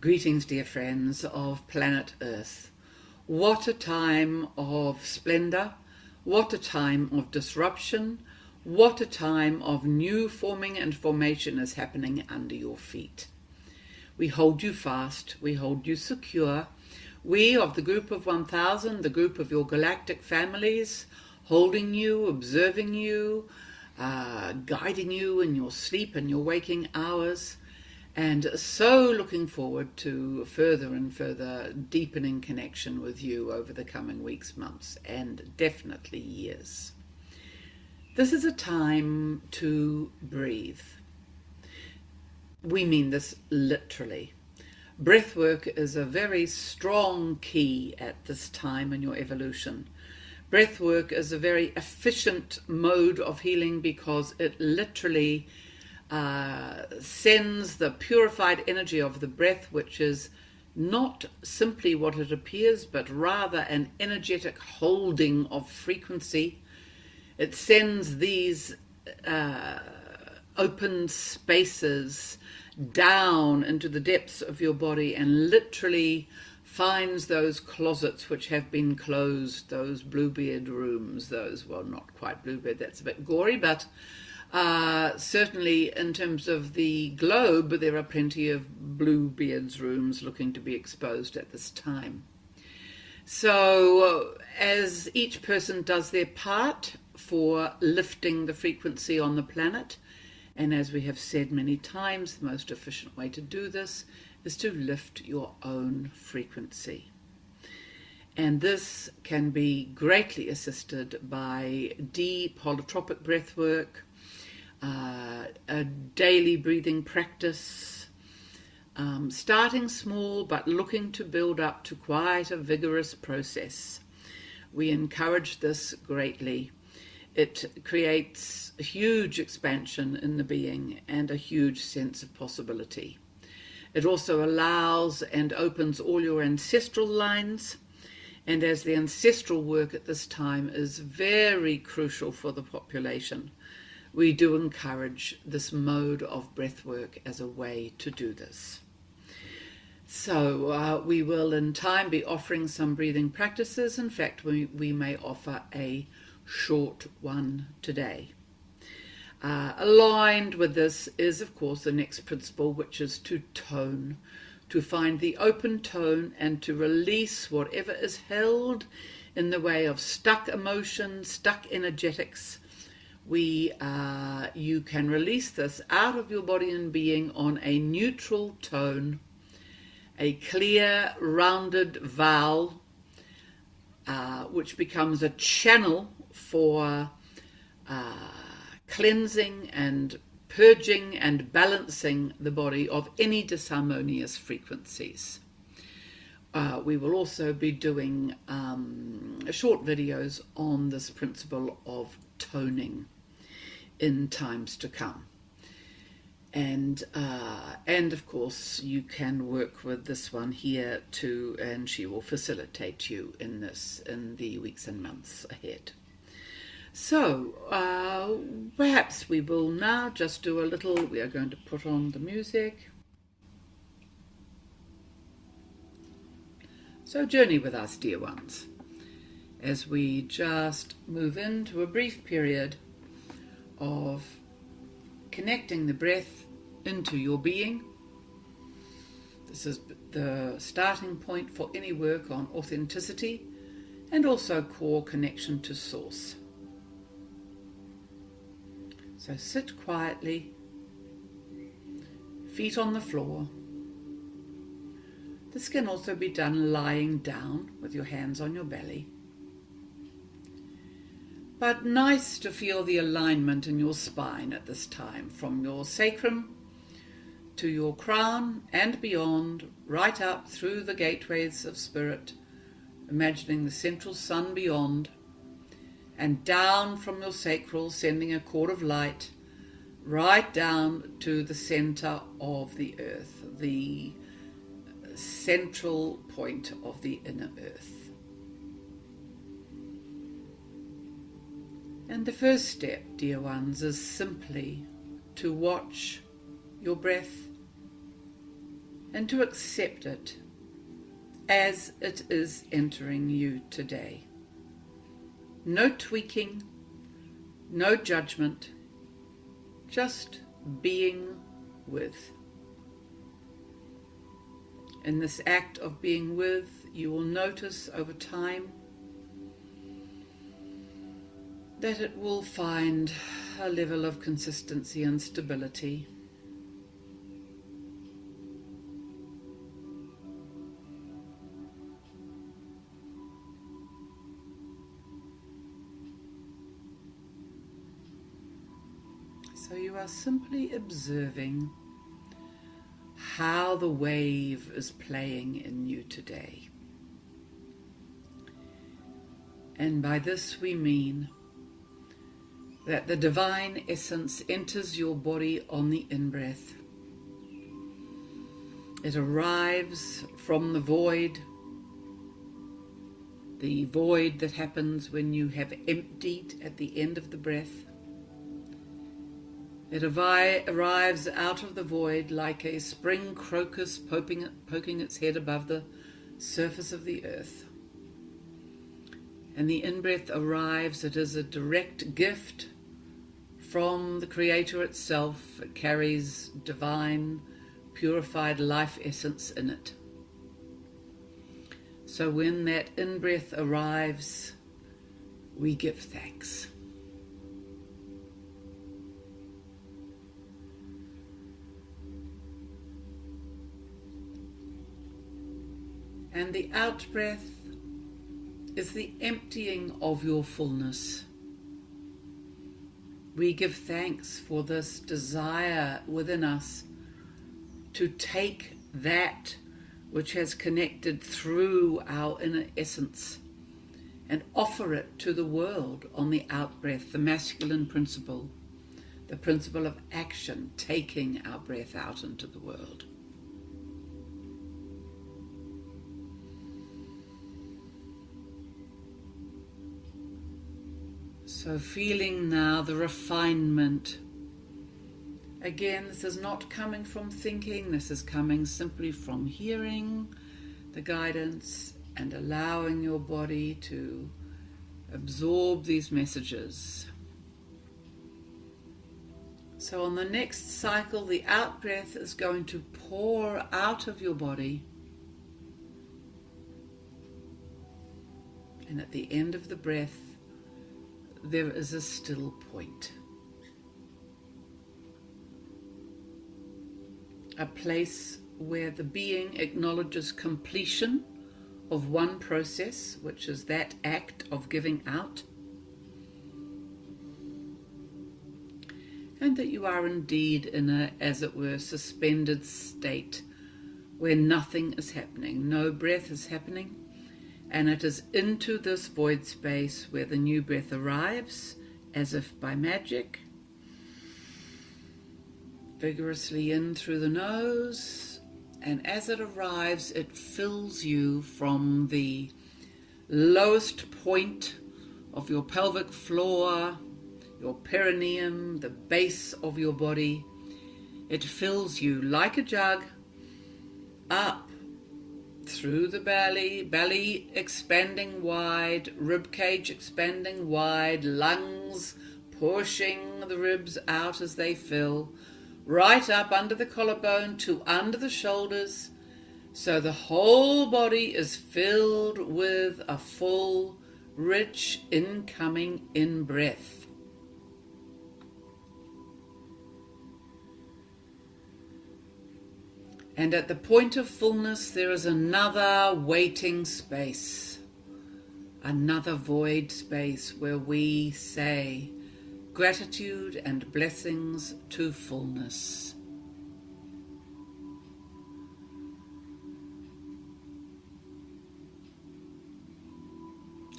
Greetings, dear friends of planet Earth. What a time of splendor, what a time of disruption, what a time of new forming and formation is happening under your feet. We hold you fast, we hold you secure. We of the group of 1000, the group of your galactic families, holding you, observing you, guiding you in your sleep and your waking hours, and so looking forward to further and further deepening connection with you over the coming weeks, months, and definitely years. This is a time to breathe. We mean this literally. Breathwork is a very strong key at this time in your evolution. Breathwork is a very efficient mode of healing because it literally sends the purified energy of the breath, which is not simply what it appears, but rather an energetic holding of frequency. It sends these open spaces down into the depths of your body and literally finds those closets which have been closed, those bluebeard rooms, well, not quite bluebeard, that's a bit gory, but certainly in terms of the globe, there are plenty of Bluebeard's rooms looking to be exposed at this time. So as each person does their part for lifting the frequency on the planet, and as we have said many times, the most efficient way to do this is to lift your own frequency. And this can be greatly assisted by deep holotropic breath work, a daily breathing practice, starting small but looking to build up to quite a vigorous process. We encourage this greatly. It creates a huge expansion in the being and a huge sense of possibility. It also allows and opens all your ancestral lines, and as the ancestral work at this time is very crucial for the population, we do encourage this mode of breath work as a way to do this. So we will in time be offering some breathing practices. In fact, we may offer a short one today. Aligned with this is, of course, the next principle, which is to tone, to find the open tone and to release whatever is held in the way of stuck emotion, stuck energetics. You can release this out of your body and being on a neutral tone, a clear, rounded vowel, which becomes a channel for cleansing and purging and balancing the body of any disharmonious frequencies. We will also be doing short videos on this principle of toning in times to come. And of course you can work with this one here too, and she will facilitate you in this in the weeks and months ahead. So perhaps we will now just do a little, we are going to put on the music. So journey with us, dear ones, as we just move into a brief period of connecting the breath into your being. This is the starting point for any work on authenticity and also core connection to source. So sit quietly, feet on the floor. This can also be done lying down with your hands on your belly. But nice to feel the alignment in your spine at this time, from your sacrum to your crown and beyond, right up through the gateways of spirit, imagining the central sun beyond, and down from your sacral, sending a cord of light right down to the center of the earth, the central point of the inner earth. And the first step, dear ones, is simply to watch your breath and to accept it as it is entering you today. No tweaking, no judgment, just being with. In this act of being with, you will notice over time that it will find a level of consistency and stability. So you are simply observing how the wave is playing in you today. And by this we mean that the divine essence enters your body on the in-breath. It arrives from the void that happens when you have emptied at the end of the breath. It arrives out of the void like a spring crocus poking its head above the surface of the earth. And the in-breath arrives, it is a direct gift from the Creator itself. It carries divine, purified life essence in it. So when that in-breath arrives, we give thanks. And the out-breath is the emptying of your fullness. We give thanks for this desire within us to take that which has connected through our inner essence and offer it to the world on the out-breath, the masculine principle, the principle of action, taking our breath out into the world. So feeling now the refinement. Again, this is not coming from thinking, this is coming simply from hearing the guidance and allowing your body to absorb these messages. So on the next cycle, the out-breath is going to pour out of your body. And at the end of the breath, there is a still point. A place where the being acknowledges completion of one process, which is that act of giving out, and that you are indeed in a, as it were, suspended state where nothing is happening, no breath is happening, and it is into this void space where the new breath arrives, as if by magic, vigorously in through the nose, and as it arrives, it fills you from the lowest point of your pelvic floor, your perineum, the base of your body. It fills you like a jug up through the belly expanding wide, rib cage expanding wide, lungs pushing the ribs out as they fill, right up under the collarbone to under the shoulders, so the whole body is filled with a full, rich, incoming in-breath. And at the point of fullness, there is another waiting space, another void space where we say gratitude and blessings to fullness.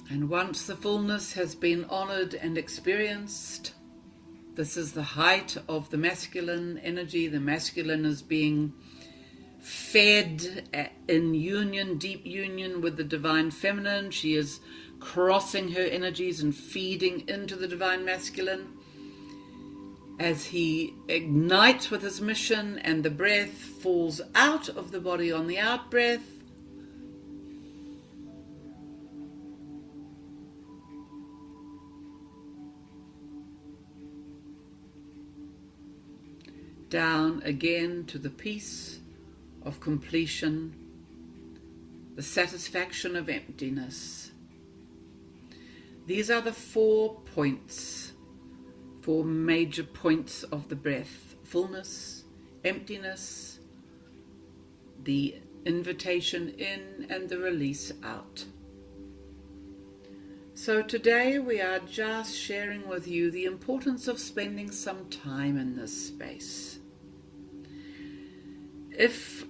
And once the fullness has been honored and experienced, this is the height of the masculine energy. The masculine is being fed in union, deep union with the divine feminine. She is crossing her energies and feeding into the divine masculine. as he ignites with his mission and the breath falls out of the body on the out breath. Down again to the peace of completion, the satisfaction of emptiness. These are the 4 points, 4 major points of the breath: fullness, emptiness, the invitation in, and the release out. So today we are just sharing with you the importance of spending some time in this space. If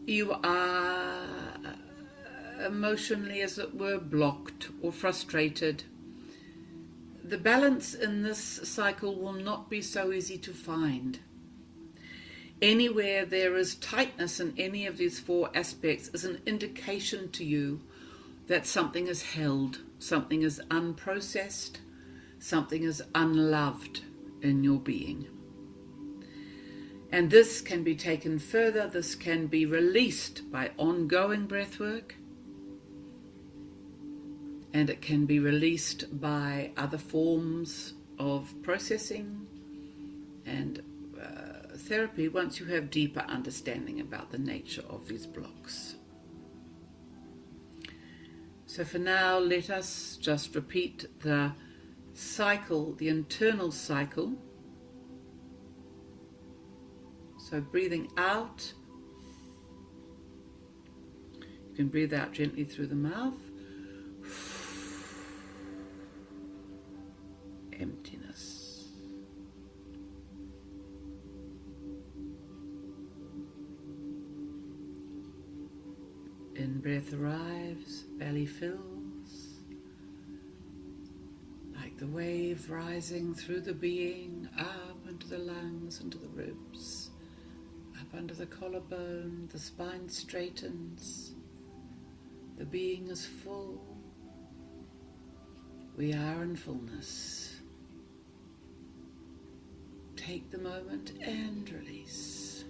you are emotionally, as it were, blocked or frustrated, the balance in this cycle will not be so easy to find. Anywhere there is tightness in any of these 4 aspects is an indication to you that something is held, something is unprocessed, something is unloved in your being. And this can be taken further, this can be released by ongoing breath work, and it can be released by other forms of processing and therapy once you have deeper understanding about the nature of these blocks. So for now, let us just repeat the cycle, the internal cycle. So breathing out, you can breathe out gently through the mouth. Emptiness. In-breath arrives, belly fills, like the wave rising through the being, up into the lungs, into the ribs. Up under the collarbone, the spine straightens, the being is full, we are in fullness. Take the moment and release.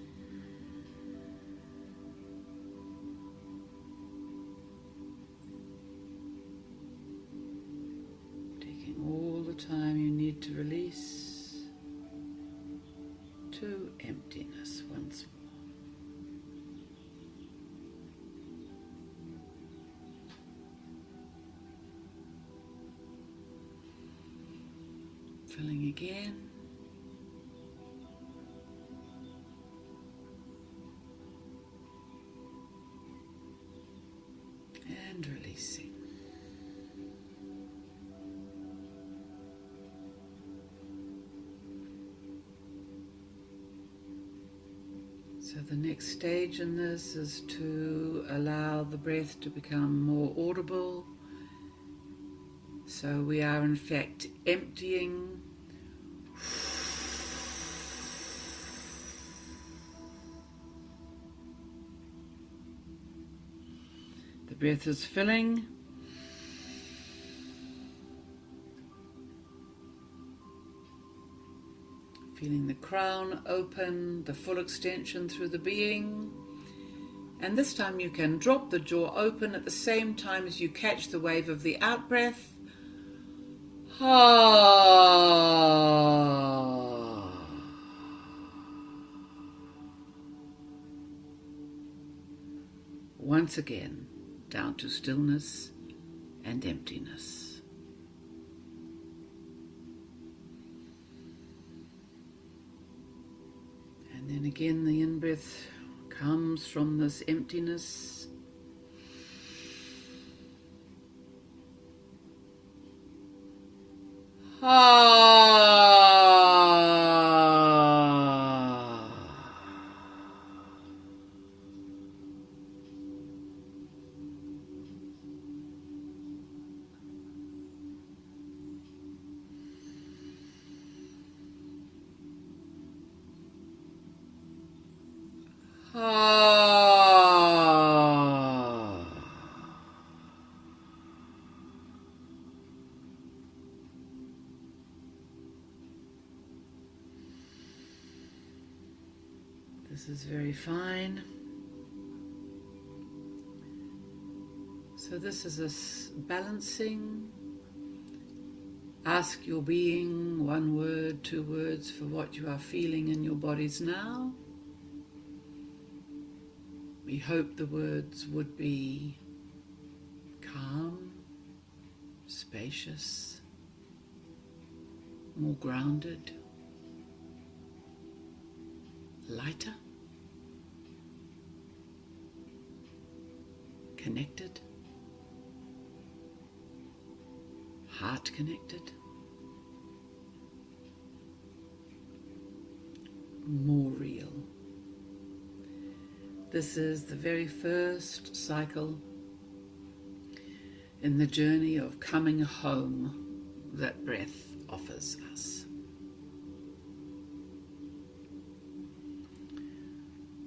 Taking all the time you need to release to emptiness once more. Filling again. And releasing. So the next stage in this is to allow the breath to become more audible. So we are in fact emptying. The breath is filling. Feeling the crown open, the full extension through the being. And this time you can drop the jaw open at the same time as you catch the wave of the out-breath. Once again, down to stillness and emptiness. And then again the in-breath comes from this emptiness. This is very fine. So this is a balancing. Ask your being 1 word, 2 words for what you are feeling in your bodies now. We hope the words would be calm, spacious, more grounded, lighter, connected, heart connected, more real. This is the very first cycle in the journey of coming home that breath offers us.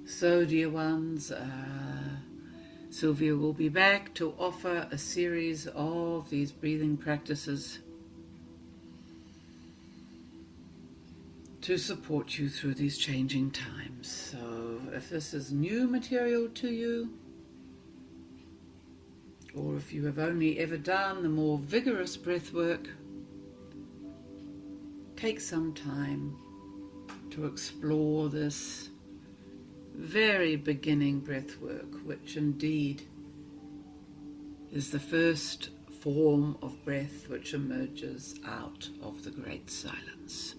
So, dear ones, Sylvia will be back to offer a series of these breathing practices to support you through these changing times. So if this is new material to you, or if you have only ever done the more vigorous breath work, take some time to explore this very beginning breath work, which indeed is the first form of breath which emerges out of the great silence.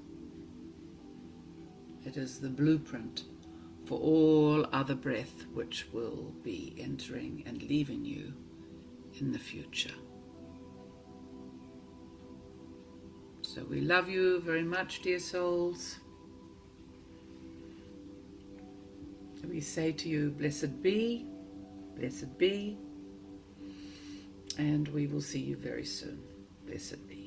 It is the blueprint for all other breath which will be entering and leaving you in the future. So we love you very much, dear souls. We say to you, blessed be, and we will see you very soon. Blessed be.